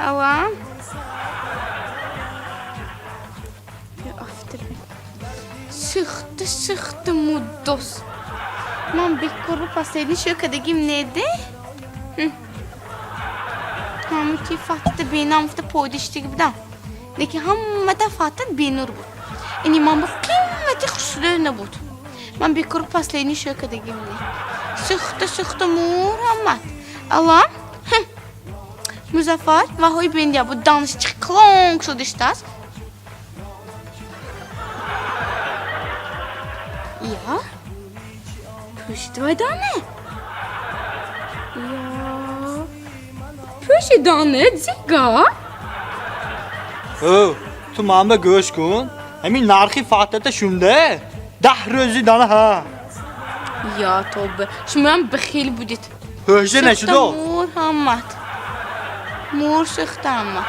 Alam. After. Sıktı muddos. Man bir koru pastelini şu kadegim neydi? Hamti fattı beni amfta poydu işte gibi da. Lekin hammada fattı benur bu. İni man bu kıymeti kuşluğu ne bu? Man bir koru pastelini şu kadegim ne? Sıktı muhammed. Alam. Muzaffer, vahoy ben ya bu danışçı klonk şu diştas. Ja, Pushdvajdanne. Ja, Pushdvajdanne, zigga. تو منبع گوش کن همین نرخی فاتته شونده 10 روزی دانه ها Ya tövbe, şimdi ben bıxil budit. هجه نشده Mur hammat. Mur sıxtı hammat.